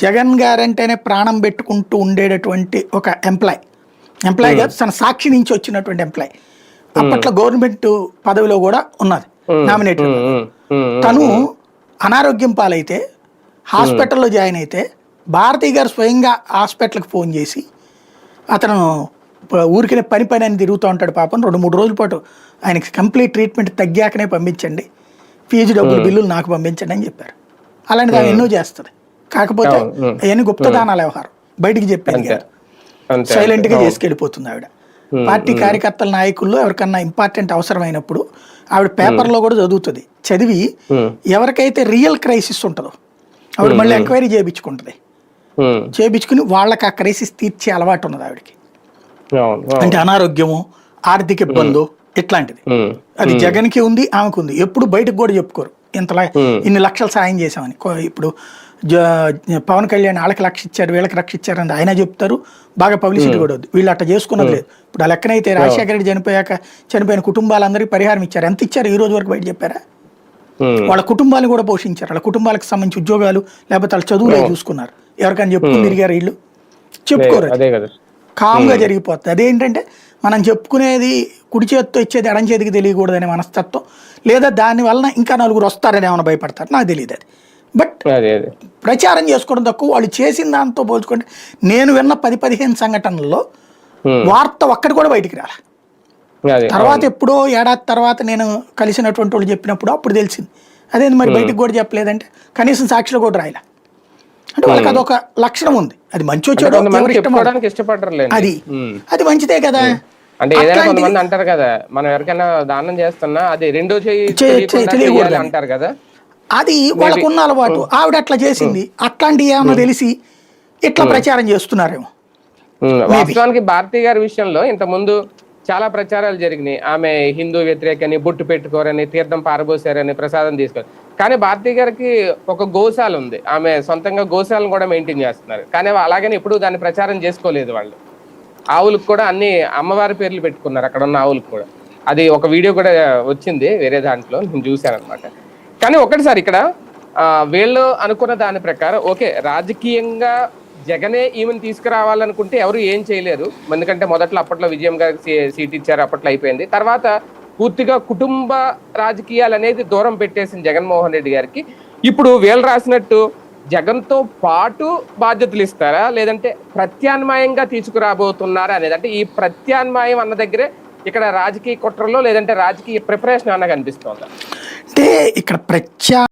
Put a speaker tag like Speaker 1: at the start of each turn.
Speaker 1: జగన్ గారంటేనే ప్రాణం పెట్టుకుంటూ ఉండేటటువంటి ఒక ఎంప్లాయ్ కాదు, తన సాక్షి నుంచి వచ్చినటువంటి ఎంప్లాయ్. అప్పట్లో గవర్నమెంట్ పదవిలో కూడా ఉన్నది, నామినేటెడ్. తను అనారోగ్యం పాలైతే హాస్పిటల్లో జాయిన్ అయితే భారతి గారు స్వయంగా హాస్పిటల్కి ఫోన్ చేసి, అతను ఊరికనే పని అని తిరుగుతూ ఉంటాడు పాపం, 2-3 రోజుల పాటు ఆయనకి కంప్లీట్ ట్రీట్మెంట్ తగ్గాకనే పంపించండి, ఫీజు డబ్బులు బిల్లులు నాకు పంపించండి అని చెప్పారు. అలాంటిది ఆమె ఎన్నో చేస్తుంది. కాకపోతే అవన్నీ గుప్తదానాల వ్యవహారం, బయటికి చెప్పేది కాదు, సైలెంట్గా చేసుకెళ్ళిపోతుంది ఆవిడ. పార్టీ కార్యకర్తల నాయకుల్లో ఎవరికన్నా ఇంపార్టెంట్ అవసరమైనప్పుడు ఆవిడ పేపర్లో కూడా చదువుతుంది, చదివి ఎవరికైతే రియల్ క్రైసిస్ ఉంటుందో ఆవిడ మళ్ళీ ఎంక్వైరీ చేయించుకుంటుంది. చేయించుకుని వాళ్ళకి ఆ క్రైసిస్ తీర్చే అలవాటు ఉన్నది ఆవిడకి. అంటే అనారోగ్యము, ఆర్థిక ఇబ్బందు ఇట్లాంటిది. అది జగన్కి ఉంది, ఆమెకు ఉంది. ఎప్పుడు బయటకు కూడా చెప్పుకోరు ఇంతలా ఇన్ని లక్షలు సాయం చేశామని. ఇప్పుడు పవన్ కళ్యాణ్ వాళ్ళకి 1,00,000 ఇచ్చారు, వీళ్ళకి 1,00,000 ఇచ్చారు అని ఆయన చెప్తారు, బాగా పబ్లిసిటీ కూడా వద్దు. వీళ్ళు అట్లా చేసుకున్నది లేదు. ఇప్పుడు ఆ లెక్కనైతే రాజశేఖర రెడ్డి చనిపోయిన కుటుంబాలందరికీ పరిహారం ఇచ్చారు. ఎంత ఇచ్చారు ఈ రోజు వరకు బయట చెప్పారా? వాళ్ళ కుటుంబాలను కూడా పోషించారు, వాళ్ళ కుటుంబాలకు సంబంధించి ఉద్యోగాలు లేకపోతే వాళ్ళ చదువులే చూసుకున్నారు. ఎవరికైనా చెప్పుకుని తిరిగారు వీళ్ళు? చెప్పుకోరు. కామ్గా జరిగిపోతుంది. అదేంటంటే మనం చెప్పుకునేది కుడి చేతితో ఇచ్చేది ఎడం చేతికి తెలియకూడదనే మనస్తత్వం, లేదా దాని వలన ఇంకా నలుగురు వస్తారని ఏమైనా భయపడతారు, నాకు తెలియదు అది. బట్ ప్రచారం చేసుకోవడం తక్కువ. వాళ్ళు చేసిన దాంతో పోల్చుకుంటే నేను విన్న 10-15 సంఘటనల్లో వార్త ఒక్కటి కూడా బయటికి రాలే. తర్వాత ఎప్పుడో ఏడాది తర్వాత నేను కలిసినటువంటి వాళ్ళు చెప్పినప్పుడు అప్పుడు తెలిసింది. అదేంటి మరి బయటకు కూడా చెప్పలేదంటే కనీసం సాక్షిలో కూడా రాయలే. అంటే వాళ్ళకి అదొక లక్షణం ఉంది. అది మంచి వచ్చాడు అది మంచిదే కదా.
Speaker 2: అంటే ఏదైనా కొంతమంది అంటారు కదా, మనం ఎవరికైనా దానం చేస్తున్నా అది రెండో తెలియకూడదు అంటారు కదా,
Speaker 1: అది వాళ్ళకున్న అలవాటు. ఆవిడ అట్లా చేసింది, అట్లాంటివి ఏమన్నా తెలిసి ఇట్లా ప్రచారం చేస్తున్నారేమో.
Speaker 2: వాస్తవానికి భారతి గారి విషయంలో ఇంత ముందు చాలా ప్రచారాలు జరిగినాయి. ఆమె హిందూ వ్యతిరేకని, బొట్టు పెట్టుకోరని, తీర్థం పారబోసారని, ప్రసాదం తీసుకోరు. కానీ భారతి గారికి ఒక గోశాల ఉంది, ఆమె సొంతంగా గోశాలను కూడా మెయింటైన్ చేస్తున్నారు. కానీ అలాగని ఎప్పుడు దాన్ని ప్రచారం చేసుకోలేదు. వాళ్ళు ఆవులకు కూడా అన్ని అమ్మవారి పేర్లు పెట్టుకున్నారు, అక్కడ ఉన్న ఆవులకు కూడా. అది ఒక వీడియో కూడా వచ్చింది వేరే దాంట్లో, నేను చూశాను అనమాట. కానీ ఒకటిసారి ఇక్కడ వీళ్ళు అనుకున్న దాని ప్రకారం ఓకే, రాజకీయంగా జగనే ఈమెను తీసుకురావాలనుకుంటే ఎవరు ఏం చేయలేరు. ఎందుకంటే మొదట్లో అప్పట్లో విజయం గారికి సీట్ ఇచ్చారు, అప్పట్లో అయిపోయింది. తర్వాత పూర్తిగా కుటుంబ రాజకీయాలు అనేది దూరం పెట్టేసింది జగన్మోహన్ రెడ్డి గారికి. ఇప్పుడు వీళ్ళు రాసినట్టు జగన్తో పాటు బాధ్యతలు ఇస్తారా, లేదంటే ప్రత్యామ్నాయంగా తీసుకురాబోతున్నారా అనేది. అంటే ఈ ప్రత్యామ్నాయం అన్న దగ్గరే ఇక్కడ రాజకీయ కుట్రలో లేదంటే రాజకీయ ప్రిపరేషన్ అన్న కనిపిస్తోందా?
Speaker 1: అంటే ఇక్కడ